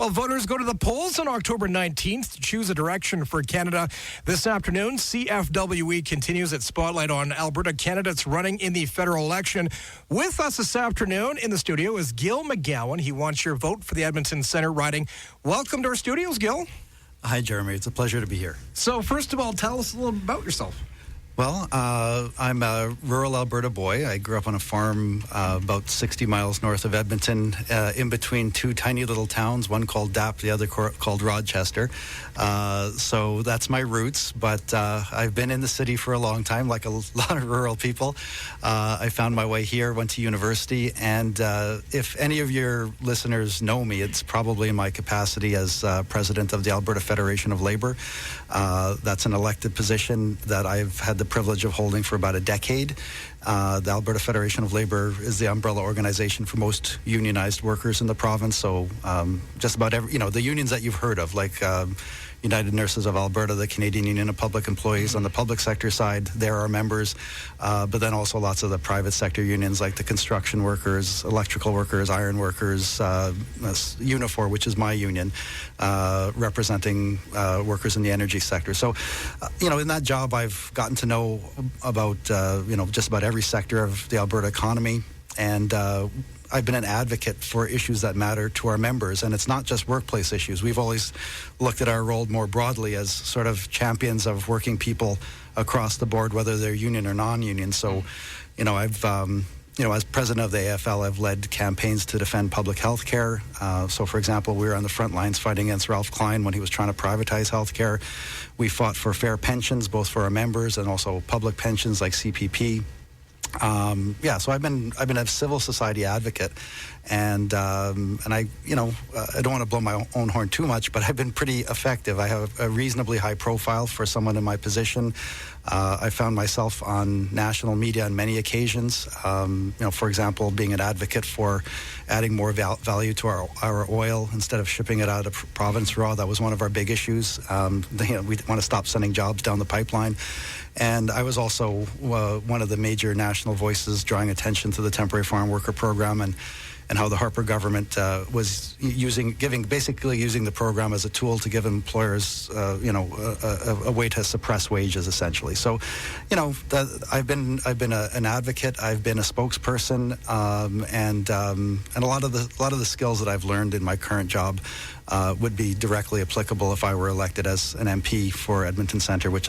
Well, voters go to the polls on October 19th to choose a direction for Canada. This afternoon, CFWE continues its spotlight on Alberta candidates running in the federal election. With us this afternoon in the studio is Gil McGowan. He wants your vote for the Edmonton Centre riding. Welcome to our studios, Gil. Hi, Jeremy. It's a pleasure to be here. So, first of all, tell us a little about yourself. Well, I'm a rural Alberta boy. I grew up on a farm about 60 miles north of Edmonton, in between two tiny little towns, one called Dapp, the other called Rochester. So that's my roots, but I've been in the city for a long time, like a lot of rural people. I found my way here, went to university, and if any of your listeners know me, it's probably in my capacity as president of the Alberta Federation of Labour. That's an elected position that I've had the privilege of holding for about a decade. The Alberta Federation of Labour is the umbrella organization for most unionized workers in the province. So just about every, the unions that you've heard of, like United Nurses of Alberta, the Canadian Union of Public Employees on the public sector side, they're our members. But then also lots of the private sector unions like the construction workers, electrical workers, iron workers, Unifor, which is my union, representing workers in the energy sector. So, in that job, I've gotten to know about, just about every sector of the Alberta economy. And I've been an advocate for issues that matter to our members, and it's not just workplace issues. We've always looked at our role more broadly as sort of champions of working people across the board, whether they're union or non-union. So, I've as president of the AFL, I've led campaigns to defend public health care. So, for example, we were on the front lines fighting against Ralph Klein when he was trying to privatize health care. We fought for fair pensions, both for our members and also public pensions like CPP. So I've been a civil society advocate, and I I don't want to blow my own horn too much, but I've been pretty effective. I have a reasonably high profile for someone in my position. I found myself on national media on many occasions. For example, being an advocate for adding more value to our oil instead of shipping it out of province raw. That was one of our big issues. We want to stop sending jobs down the pipeline. And I was also one of the major national voices drawing attention to the temporary farm worker program and how the Harper government was using the program as a tool to give employers, a way to suppress wages, essentially. So, I've been an advocate. I've been a spokesperson, and a lot of the skills that I've learned in my current job would be directly applicable if I were elected as an MP for Edmonton Centre, which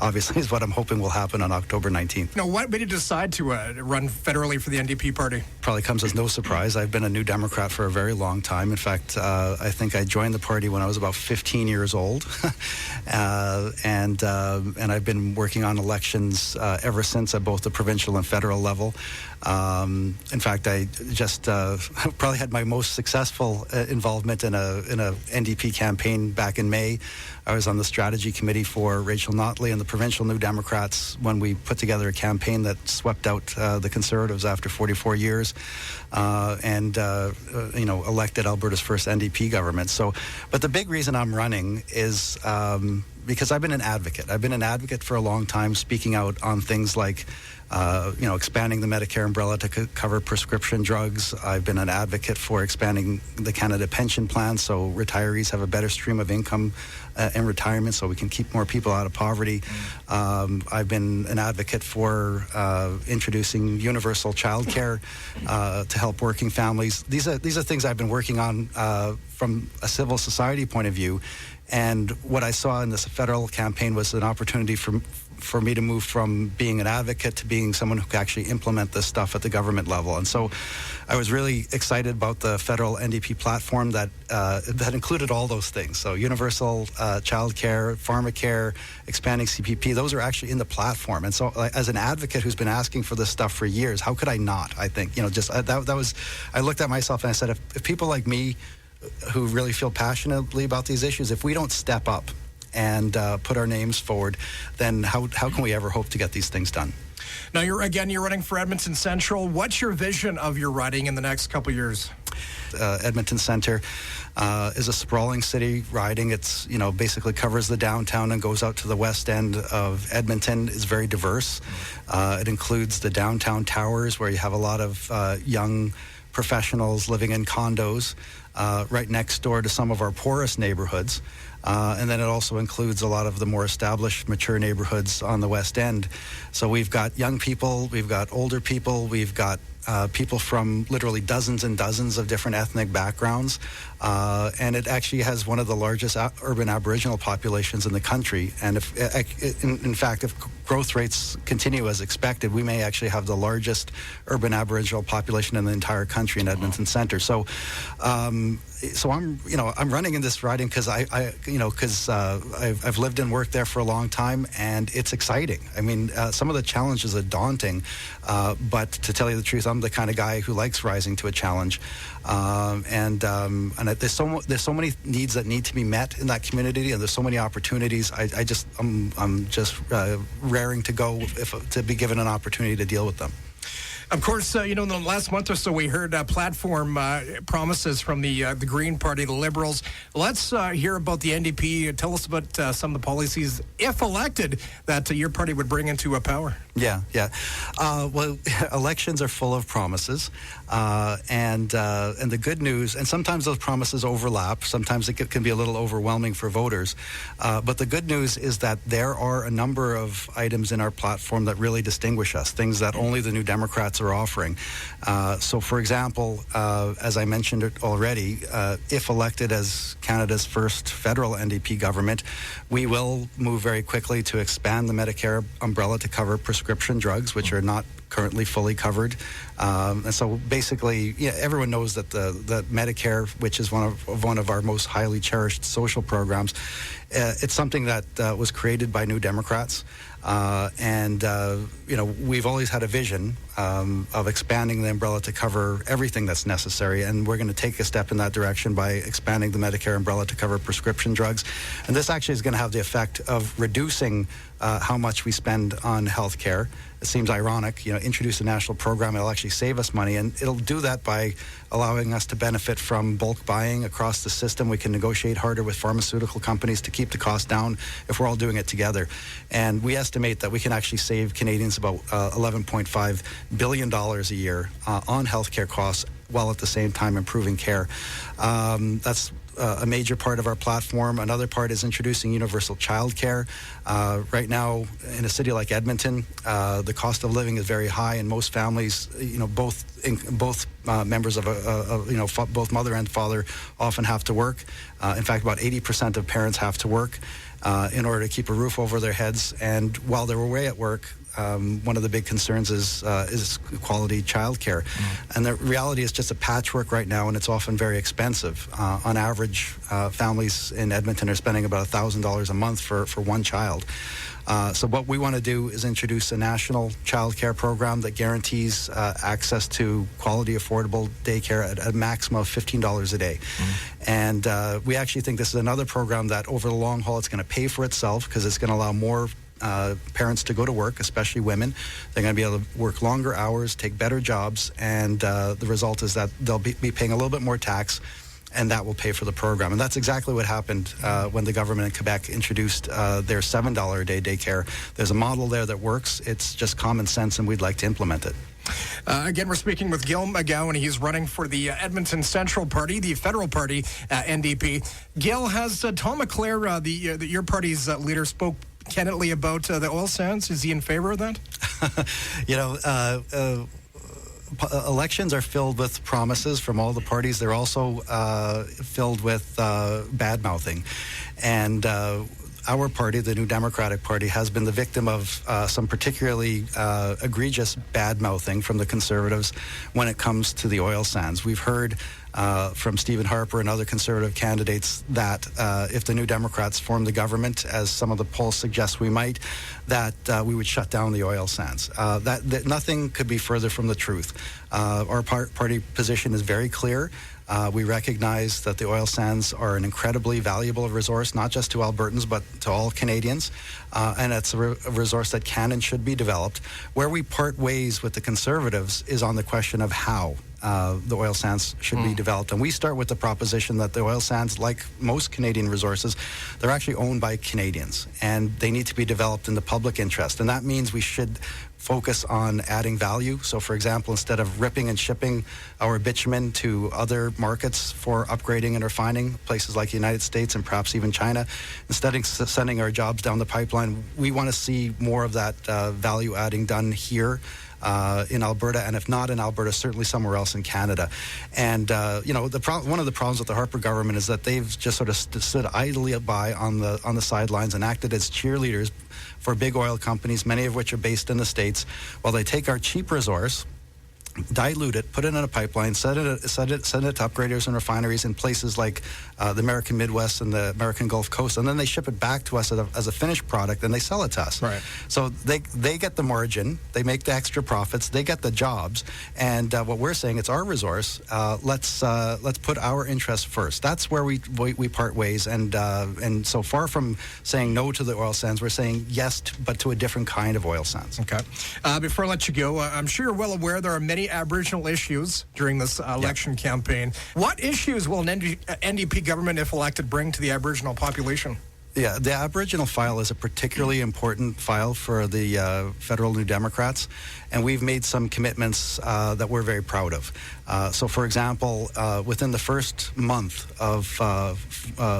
obviously is what I'm hoping will happen on October 19th. Now, what made you decide to run federally for the NDP party? Probably comes as no surprise. I've been a New Democrat for a very long time. In fact, I think I joined the party when I was about 15 years old, and I've been working on elections ever since at both the provincial and federal level. In fact, I just probably had my most successful involvement in a NDP campaign back in May. I was on the strategy committee for Rachel Notley and the provincial New Democrats when we put together a campaign that swept out the Conservatives after 44 years and elected Alberta's first NDP government. So, but the big reason I'm running is because I've been an advocate. I've been an advocate for a long time, speaking out on things like expanding the Medicare umbrella to cover prescription drugs. I've been an advocate for expanding the Canada Pension Plan so retirees have a better stream of income in retirement so we can keep more people out of poverty. I've been an advocate for introducing universal child care to help working families. These are things I've been working on from a civil society point of view. And what I saw in this federal campaign was an opportunity for me to move from being an advocate to being someone who could actually implement this stuff at the government level. And so I was really excited about the federal NDP platform that included all those things. So universal child care, pharmacare, expanding CPP, those are actually in the platform. And so as an advocate who's been asking for this stuff for years, how could I not? I think, I looked at myself and I said, if people like me who really feel passionately about these issues, if we don't step up and put our names forward, then how can we ever hope to get these things done? Now, you're running for Edmonton Central. What's your vision of your riding in the next couple of years? Edmonton Centre is a sprawling city riding. It's, basically covers the downtown and goes out to the west end of Edmonton. It's very diverse. It includes the downtown towers where you have a lot of young professionals living in condos. right next door to some of our poorest neighborhoods. And then it also includes a lot of the more established, mature neighborhoods on the West End. So we've got young people, we've got older people, we've got people from literally dozens and dozens of different ethnic backgrounds. And it actually has one of the largest urban Aboriginal populations in the country. And in fact, if growth rates continue as expected, we may actually have the largest urban Aboriginal population in the entire country in Edmonton Centre. So I'm running in this riding because I've lived and worked there for a long time, and it's exciting. I mean, some of the challenges are daunting, but to tell you the truth, I'm the kind of guy who likes rising to a challenge. And there's so many needs that need to be met in that community, and there's so many opportunities. I'm just raring to go to be given an opportunity to deal with them. Of course, in the last month or so, we heard platform promises from the Green Party, the Liberals. Let's hear about the NDP. Tell us about some of the policies, if elected, that your party would bring into power. Yeah. Well, elections are full of promises, and the good news, and sometimes those promises overlap. Sometimes it can be a little overwhelming for voters. But the good news is that there are a number of items in our platform that really distinguish us, things that only the New Democrats are offering. So, for example, as I mentioned it already, if elected as Canada's first federal NDP government, we will move very quickly to expand the Medicare umbrella to cover prescription drugs, which are not currently fully covered. And so basically, everyone knows that the Medicare, which is one of our most highly cherished social programs, it's something that was created by New Democrats. We've always had a vision of expanding the umbrella to cover everything that's necessary, and we're going to take a step in that direction by expanding the Medicare umbrella to cover prescription drugs. And this actually is going to have the effect of reducing how much we spend on health care. It seems ironic, introduce a national program, it'll actually save us money, and it'll do that by allowing us to benefit from bulk buying across the system. We can negotiate harder with pharmaceutical companies to keep the cost down if we're all doing it together. And we estimate that we can actually save Canadians about $11.5 billion a year on healthcare costs, while at the same time improving care. That's a major part of our platform. Another part is introducing universal child care. Right now, in a city like Edmonton, the cost of living is very high, and most families, both members of both mother and father often have to work. In fact, about 80% of parents have to work in order to keep a roof over their heads. And while they're away at work, one of the big concerns is quality childcare. And the reality is just a patchwork right now, and it's often very expensive. On average, families in Edmonton are spending about $1,000 a month for one child. So what we want to do is introduce a national child care program that guarantees access to quality, affordable daycare at a maximum of $15 a day. And we actually think this is another program that over the long haul, it's going to pay for itself, because it's going to allow more parents to go to work, especially women. They're going to be able to work longer hours, take better jobs, and the result is that they'll be paying a little bit more tax, and that will pay for the program. And that's exactly what happened when the government in Quebec introduced their $7 a day daycare. There's a model there that works. It's just common sense, and we'd like to implement it. Again, we're speaking with Gil McGowan. He's running for the Edmonton Central Party, the federal party, NDP. Gil, has Tom McClare, your party's leader, spoke candidly about the oil sands? Is he in favor of that? Elections are filled with promises from all the parties. They're also filled with bad-mouthing. And our party, the New Democratic Party, has been the victim of some particularly egregious bad-mouthing from the Conservatives when it comes to the oil sands. We've heard from Stephen Harper and other Conservative candidates that if the New Democrats form the government, as some of the polls suggest we might, that we would shut down the oil sands. That nothing could be further from the truth. Our party position is very clear. We recognize that the oil sands are an incredibly valuable resource, not just to Albertans, but to all Canadians. And it's a resource that can and should be developed. Where we part ways with the Conservatives is on the question of how. the oil sands should be developed. And we start with the proposition that the oil sands, like most Canadian resources, they're actually owned by Canadians, and they need to be developed in the public interest. And that means we should focus on adding value. So, for example, instead of ripping and shipping our bitumen to other markets for upgrading and refining, places like the United States and perhaps even China, instead of sending our jobs down the pipeline, we want to see more of that value adding done here in Alberta, and if not in Alberta, certainly somewhere else in Canada. And one of the problems with the Harper government is that they've just sort of stood idly by on the sidelines and acted as cheerleaders for big oil companies, many of which are based in the States, while they take our cheap resource, dilute it, put it in a pipeline, send it to upgraders and refineries in places like the American Midwest and the American Gulf Coast, and then they ship it back to us as a finished product, and they sell it to us. Right. So they get the margin, they make the extra profits, they get the jobs, and what we're saying, it's our resource. Let's put our interests first. That's where we part ways, and so far from saying no to the oil sands, we're saying yes, but to a different kind of oil sands. Okay. Before I let you go, I'm sure you're well aware there are many Aboriginal issues during this election campaign. What issues will an NDP government, if elected, bring to the Aboriginal population? Yeah, the Aboriginal file is a particularly important file for the federal New Democrats, and we've made some commitments that we're very proud of. So, for example, within the first month of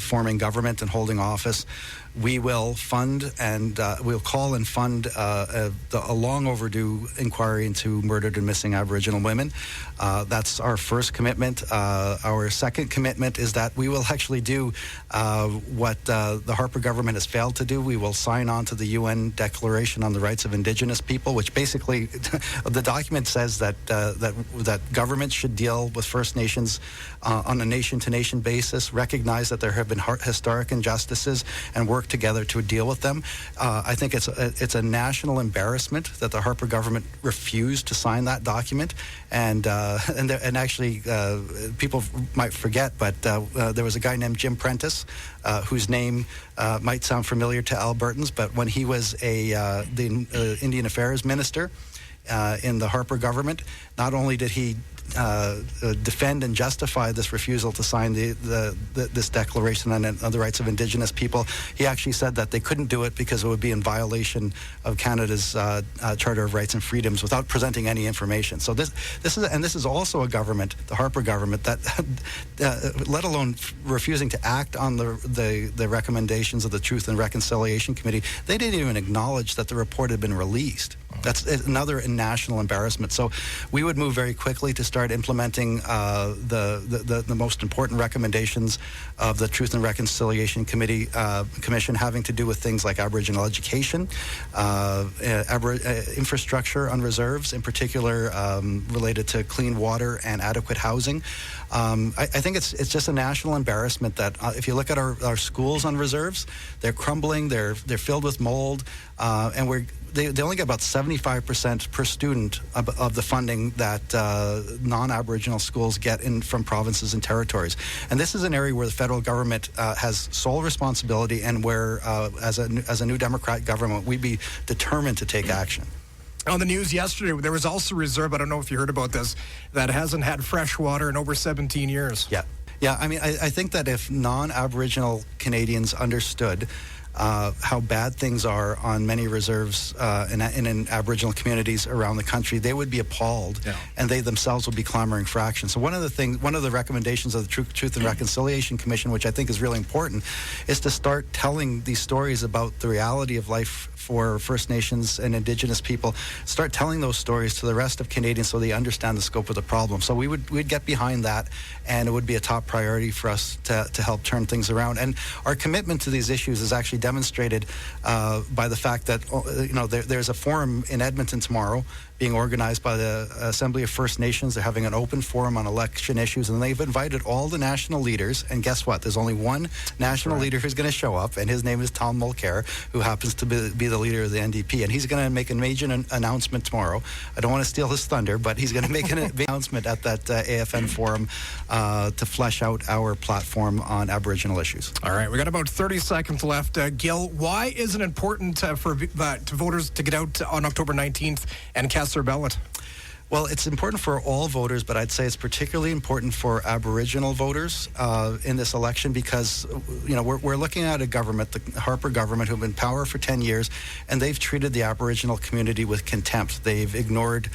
forming government and holding office, we will fund and we'll call and fund a long overdue inquiry into murdered and missing Aboriginal women. That's our first commitment. Our second commitment is that we will actually do what the Harper government has failed to do. We will sign on to the UN Declaration on the Rights of Indigenous People, which basically the document says that governments should deal with First Nations on a nation-to-nation basis, recognize that there have been historic injustices, and work together to deal with them. I think it's a national embarrassment that the Harper government refused to sign that document, and actually people might forget, but there was a guy named Jim Prentice, whose name might sound familiar to Albertans, but when he was the Indian Affairs Minister in the Harper government, not only did he defend and justify this refusal to sign this declaration on the rights of Indigenous people, he actually said that they couldn't do it because it would be in violation of Canada's Charter of Rights and Freedoms without presenting any information. So this is also a government, the Harper government, that let alone refusing to act on the recommendations of the Truth and Reconciliation Committee, they didn't even acknowledge that the report had been released. That's another national embarrassment. So we would move very quickly to start implementing the most important recommendations of the Truth and Reconciliation Commission, having to do with things like Aboriginal education, infrastructure on reserves, in particular related to clean water and adequate housing. I think it's just a national embarrassment that if you look at our schools on reserves, they're crumbling, they're filled with mold, and they only get about 75% per student of the funding that non-Aboriginal schools get from provinces and territories. And this is an area where the federal government has sole responsibility, and where, as a New Democrat government, we'd be determined to take action. On the news yesterday, there was also a reserve, I don't know if you heard about this, that hasn't had fresh water in over 17 years. Yeah. I mean, I think that if non-Aboriginal Canadians understood how bad things are on many reserves in Aboriginal communities around the country, they would be appalled, and they themselves would be clamoring for action. So one of the recommendations of the Truth and Reconciliation Commission, which I think is really important, is to start telling these stories about the reality of life for First Nations and Indigenous people. Start telling those stories to the rest of Canadians so they understand the scope of the problem. So we'd get behind that, and it would be a top priority for us to help turn things around. And our commitment to these issues is actually demonstrated by the fact that there's a forum in Edmonton tomorrow being organized by the Assembly of First Nations. They're having an open forum on election issues, and they've invited all the national leaders. And guess what? There's only one national leader who's going to show up, and his name is Tom Mulcair, who happens to be the leader of the NDP. And he's going to make a major announcement tomorrow. I don't want to steal his thunder, but he's going to make an announcement at that AFN forum to flesh out our platform on Aboriginal issues. All right, we got about 30 seconds left. Gil, why is it important to voters to get out on October 19th and cast their ballot? Well, it's important for all voters, but I'd say it's particularly important for Aboriginal voters in this election because, we're looking at a government, the Harper government, who've been in power for 10 years, and they've treated the Aboriginal community with contempt. They've ignored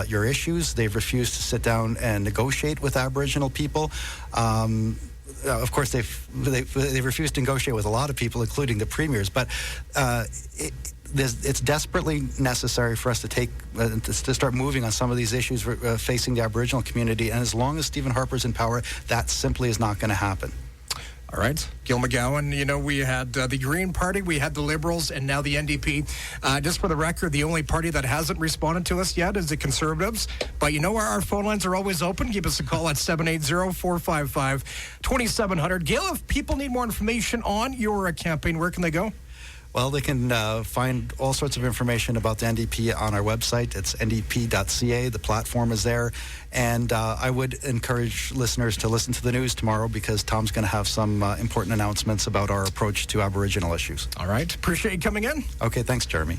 your issues. They've refused to sit down and negotiate with Aboriginal people. Of course, they've refused to negotiate with a lot of people, including the premiers, but it's desperately necessary for us to start moving on some of these issues facing the Aboriginal community. And as long as Stephen Harper's in power, that simply is not going to happen. All right. Gil McGowan, we had the Green Party, we had the Liberals, and now the NDP. Just for the record, the only party that hasn't responded to us yet is the Conservatives. But our phone lines are always open. Give us a call at 780-455-2700. Gil, if people need more information on your campaign, where can they go? Well, they can find all sorts of information about the NDP on our website. It's ndp.ca. The platform is there. And I would encourage listeners to listen to the news tomorrow because Tom's going to have some important announcements about our approach to Aboriginal issues. All right. Appreciate you coming in. Okay, thanks, Jeremy.